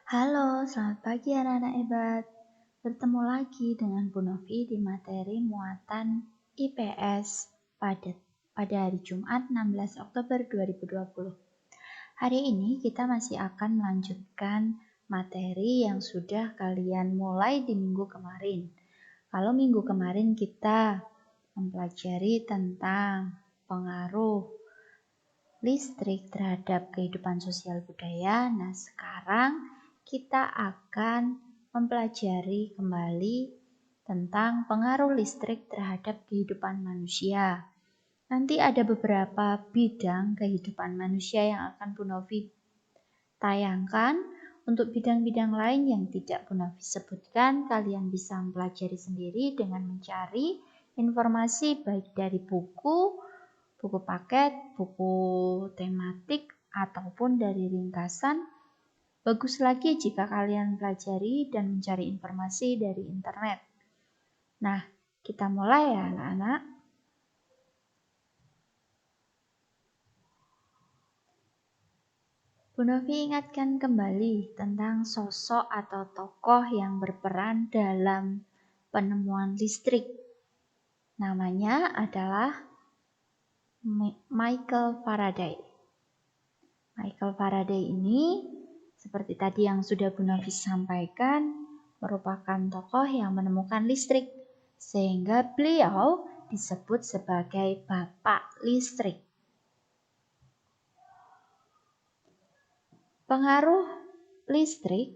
Halo, selamat pagi anak-anak hebat. Bertemu lagi dengan Bu Novi di materi muatan IPS pada hari Jumat 16 Oktober 2020. Hari ini kita masih akan melanjutkan materi yang sudah kalian mulai di minggu kemarin. Kalau minggu kemarin kita mempelajari tentang pengaruh listrik terhadap kehidupan sosial budaya. Nah, sekarang kita akan mempelajari kembali tentang pengaruh listrik terhadap kehidupan manusia. Nanti ada beberapa bidang kehidupan manusia yang akan Bu Novi tayangkan. Untuk bidang-bidang lain yang tidak Bu Novi sebutkan, kalian bisa mempelajari sendiri dengan mencari informasi baik dari buku paket, buku tematik, ataupun dari ringkasan. Bagus lagi jika kalian pelajari dan mencari informasi dari internet. Nah, kita mulai ya anak-anak. Bu Novi ingatkan kembali tentang sosok atau tokoh yang berperan dalam penemuan listrik. Namanya adalah Michael Faraday. Michael Faraday ini, seperti tadi yang sudah Bu Novi sampaikan, merupakan tokoh yang menemukan listrik, sehingga beliau disebut sebagai Bapak Listrik. Pengaruh listrik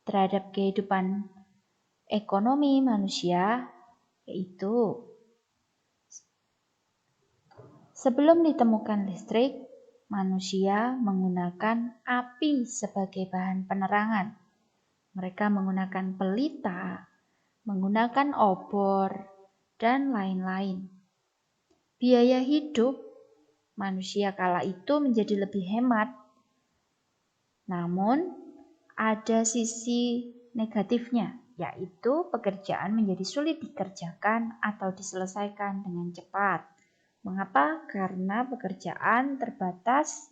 terhadap kehidupan ekonomi manusia yaitu sebelum ditemukan listrik, manusia menggunakan api sebagai bahan penerangan. Mereka menggunakan pelita, menggunakan obor, dan lain-lain. Biaya hidup manusia kala itu menjadi lebih hemat. Namun, ada sisi negatifnya, yaitu pekerjaan menjadi sulit dikerjakan atau diselesaikan dengan cepat. Mengapa? Karena pekerjaan terbatas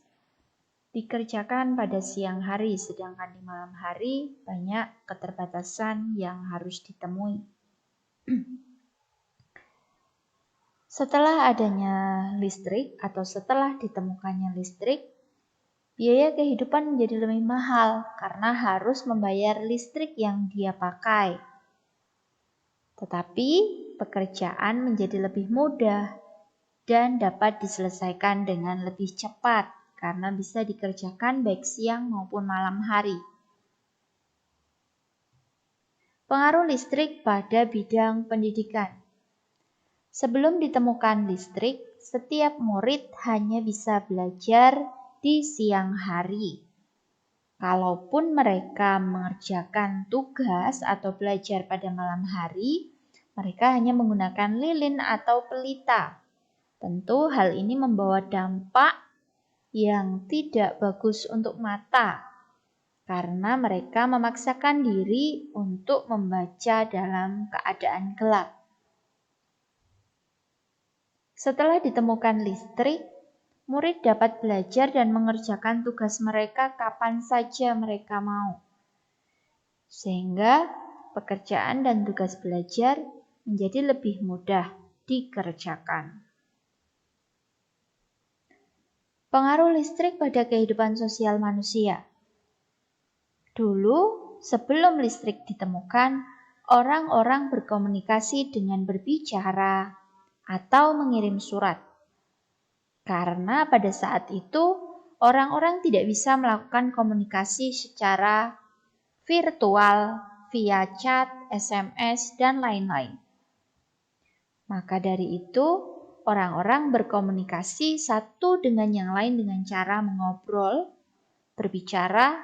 dikerjakan pada siang hari, sedangkan di malam hari banyak keterbatasan yang harus ditemui. Setelah adanya listrik atau setelah ditemukannya listrik, biaya kehidupan menjadi lebih mahal karena harus membayar listrik yang dia pakai. Tetapi pekerjaan menjadi lebih mudah dan dapat diselesaikan dengan lebih cepat karena bisa dikerjakan baik siang maupun malam hari. Pengaruh listrik pada bidang pendidikan. Sebelum ditemukan listrik, setiap murid hanya bisa belajar di siang hari. Kalaupun mereka mengerjakan tugas atau belajar pada malam hari, mereka hanya menggunakan lilin atau pelita. Tentu hal ini membawa dampak yang tidak bagus untuk mata, karena mereka memaksakan diri untuk membaca dalam keadaan gelap. Setelah ditemukan listrik, murid dapat belajar dan mengerjakan tugas mereka kapan saja mereka mau. Sehingga pekerjaan dan tugas belajar menjadi lebih mudah dikerjakan. Pengaruh listrik pada kehidupan sosial manusia. Dulu, sebelum listrik ditemukan, orang-orang berkomunikasi dengan berbicara atau mengirim surat. Karena pada saat itu, orang-orang tidak bisa melakukan komunikasi secara virtual, via chat, SMS, dan lain-lain. Maka dari itu, orang-orang berkomunikasi satu dengan yang lain dengan cara mengobrol, berbicara,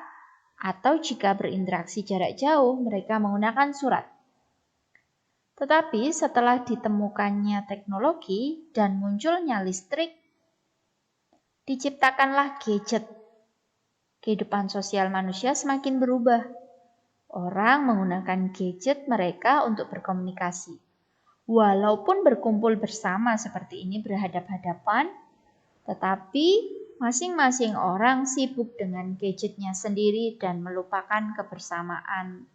atau jika berinteraksi jarak jauh, mereka menggunakan surat. Tetapi setelah ditemukannya teknologi dan munculnya listrik, diciptakanlah gadget. Kehidupan sosial manusia semakin berubah. Orang menggunakan gadget mereka untuk berkomunikasi. Walaupun berkumpul bersama seperti ini berhadap-hadapan, tetapi masing-masing orang sibuk dengan gadgetnya sendiri dan melupakan kebersamaan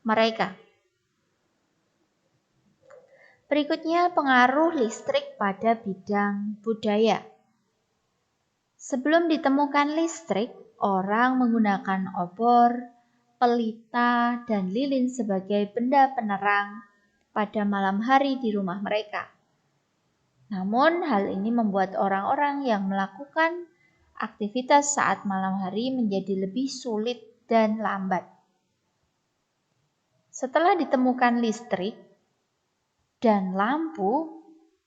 mereka. Berikutnya, pengaruh listrik pada bidang budaya. Sebelum ditemukan listrik, orang menggunakan obor, pelita, dan lilin sebagai benda penerang pada malam hari di rumah mereka. Namun, hal ini membuat orang-orang yang melakukan aktivitas saat malam hari menjadi lebih sulit dan lambat. Setelah ditemukan listrik dan lampu,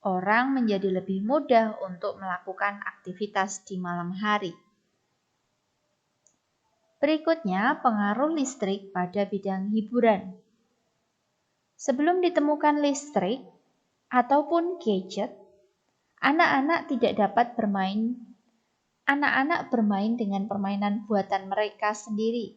orang menjadi lebih mudah untuk melakukan aktivitas di malam hari. Berikutnya, pengaruh listrik pada bidang hiburan. Sebelum ditemukan listrik ataupun gadget, anak-anak bermain dengan permainan buatan mereka sendiri,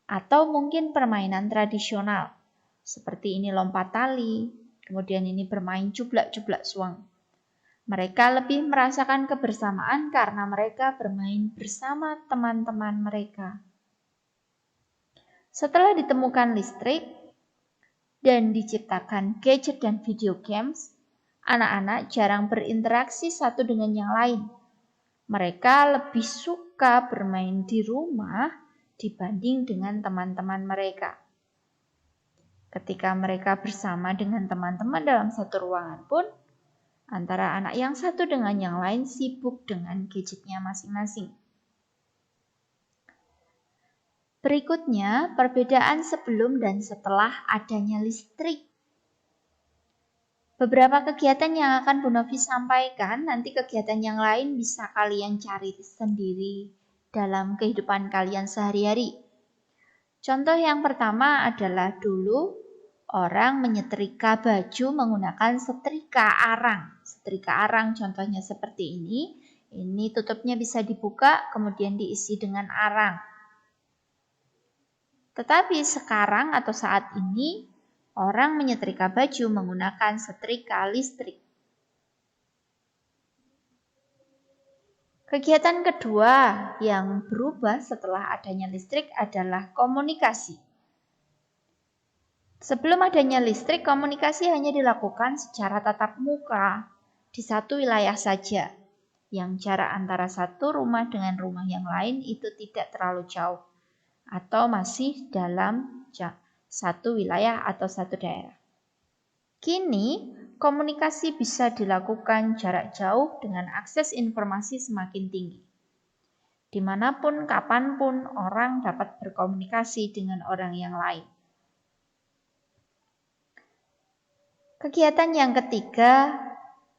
atau mungkin permainan tradisional, seperti ini lompat tali, kemudian ini bermain jublak-jublak suang. Mereka lebih merasakan kebersamaan karena mereka bermain bersama teman-teman mereka. Setelah ditemukan listrik dan diciptakan gadget dan video games, anak-anak jarang berinteraksi satu dengan yang lain. Mereka lebih suka bermain di rumah dibanding dengan teman-teman mereka. Ketika mereka bersama dengan teman-teman dalam satu ruangan pun, antara anak yang satu dengan yang lain sibuk dengan gadgetnya masing-masing. Berikutnya, perbedaan sebelum dan setelah adanya listrik. Beberapa kegiatan yang akan Bu Novi sampaikan, nanti kegiatan yang lain bisa kalian cari sendiri dalam kehidupan kalian sehari-hari. Contoh yang pertama adalah dulu orang menyetrika baju menggunakan setrika arang. Setrika arang contohnya seperti ini. Ini tutupnya bisa dibuka, kemudian diisi dengan arang. Tetapi sekarang atau saat ini, orang menyetrika baju menggunakan setrika listrik. Kegiatan kedua yang berubah setelah adanya listrik adalah komunikasi. Sebelum adanya listrik, komunikasi hanya dilakukan secara tatap muka di satu wilayah saja, yang jarak antara satu rumah dengan rumah yang lain itu tidak terlalu jauh, atau masih dalam satu wilayah atau satu daerah. Kini, komunikasi bisa dilakukan jarak jauh dengan akses informasi semakin tinggi. Dimanapun, kapanpun, orang dapat berkomunikasi dengan orang yang lain. Kegiatan yang ketiga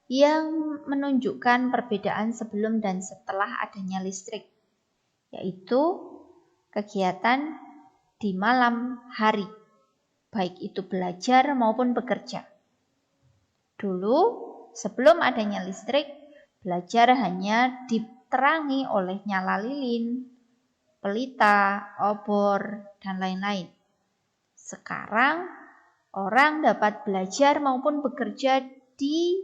yang menunjukkan perbedaan sebelum dan setelah adanya listrik, yaitu kegiatan di malam hari, baik itu belajar maupun bekerja. Dulu, sebelum adanya listrik, belajar hanya diterangi oleh nyala lilin, pelita, obor, dan lain-lain. Sekarang, orang dapat belajar maupun bekerja di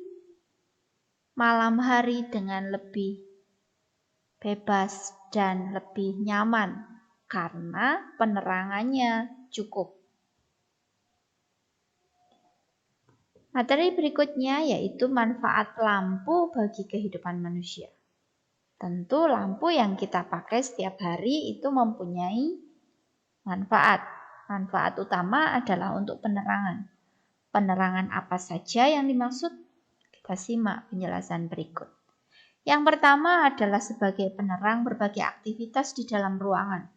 malam hari dengan lebih bebas dan lebih nyaman karena penerangannya cukup. Materi berikutnya yaitu manfaat lampu bagi kehidupan manusia. Tentu lampu yang kita pakai setiap hari itu mempunyai manfaat. Manfaat utama adalah untuk penerangan. Penerangan apa saja yang dimaksud? Kita simak penjelasan berikut. Yang pertama adalah sebagai penerang berbagai aktivitas di dalam ruangan.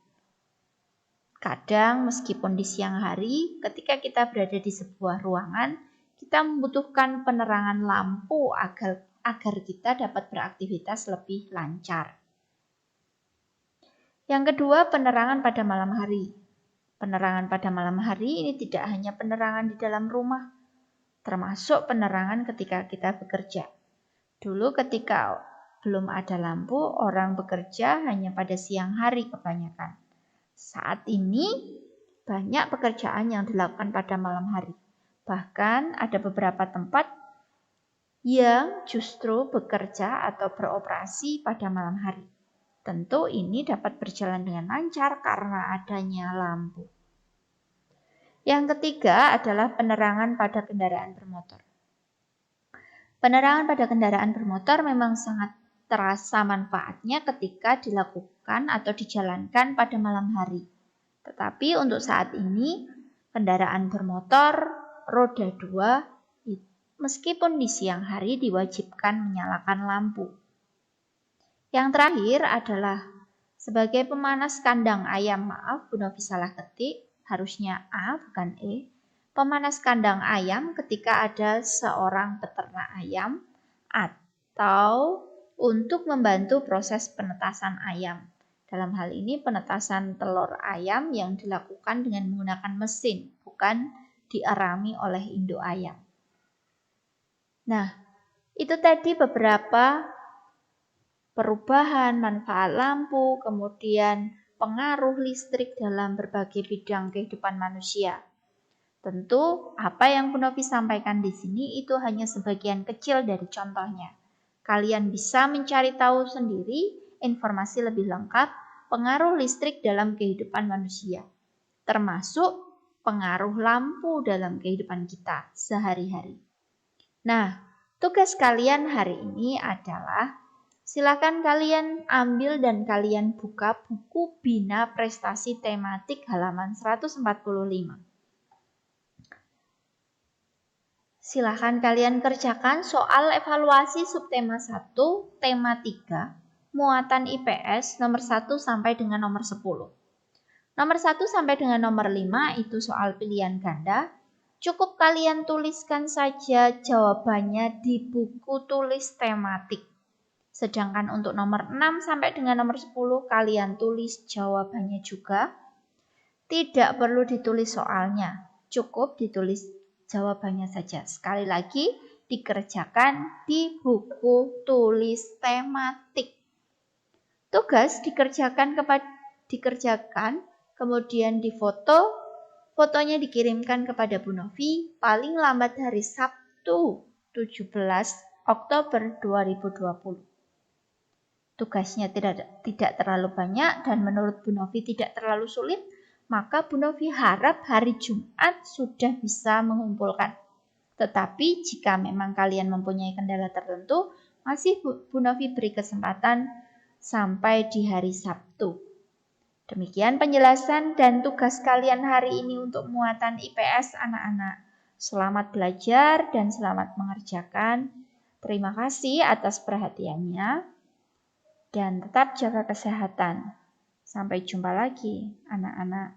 Kadang meskipun di siang hari, ketika kita berada di sebuah ruangan, kita membutuhkan penerangan lampu agar kita dapat beraktivitas lebih lancar. Yang kedua, penerangan pada malam hari. Penerangan pada malam hari ini tidak hanya penerangan di dalam rumah, termasuk penerangan ketika kita bekerja. Dulu ketika belum ada lampu, orang bekerja hanya pada siang hari kebanyakan. Saat ini banyak pekerjaan yang dilakukan pada malam hari. Bahkan ada beberapa tempat yang justru bekerja atau beroperasi pada malam hari. Tentu ini dapat berjalan dengan lancar karena adanya lampu. Yang ketiga adalah penerangan pada kendaraan bermotor. Penerangan pada kendaraan bermotor memang sangat terasa manfaatnya ketika dilakukan atau dijalankan pada malam hari. Tetapi untuk saat ini, kendaraan bermotor roda 2 meskipun di siang hari diwajibkan menyalakan lampu. Yang terakhir adalah sebagai pemanas kandang ayam, maaf Bu Novi salah ketik, harusnya A bukan E. Pemanas kandang ayam ketika ada seorang peternak ayam atau untuk membantu proses penetasan ayam. Dalam hal ini penetasan telur ayam yang dilakukan dengan menggunakan mesin, bukan diarami oleh induk ayam. Nah, itu tadi beberapa perubahan manfaat lampu, kemudian pengaruh listrik dalam berbagai bidang kehidupan manusia. Tentu, apa yang Bu Novi sampaikan di sini itu hanya sebagian kecil dari contohnya. Kalian bisa mencari tahu sendiri informasi lebih lengkap pengaruh listrik dalam kehidupan manusia, termasuk pengaruh lampu dalam kehidupan kita sehari-hari. Nah, tugas kalian hari ini adalah silakan kalian ambil dan kalian buka buku Bina Prestasi Tematik halaman 145. Silakan kalian kerjakan soal evaluasi subtema 1, tema 3, muatan IPS nomor 1 sampai dengan nomor 10. Nomor 1 sampai dengan nomor 5 itu soal pilihan ganda. Cukup kalian tuliskan saja jawabannya di buku tulis tematik. Sedangkan untuk nomor 6 sampai dengan nomor 10 kalian tulis jawabannya juga. Tidak perlu ditulis soalnya, cukup ditulis jawabannya saja. Sekali lagi, dikerjakan di buku tulis tematik. Tugas dikerjakan kemudian difoto. Fotonya dikirimkan kepada Bu Novi paling lambat hari Sabtu 17 Oktober 2020. Tugasnya tidak terlalu banyak dan menurut Bu Novi tidak terlalu sulit, maka Bu Novi harap hari Jumat sudah bisa mengumpulkan. Tetapi jika memang kalian mempunyai kendala tertentu, masih Bu Novi beri kesempatan sampai di hari Sabtu. Demikian penjelasan dan tugas kalian hari ini untuk muatan IPS anak-anak. Selamat belajar dan selamat mengerjakan. Terima kasih atas perhatiannya. Dan tetap jaga kesehatan. Sampai jumpa lagi, anak-anak.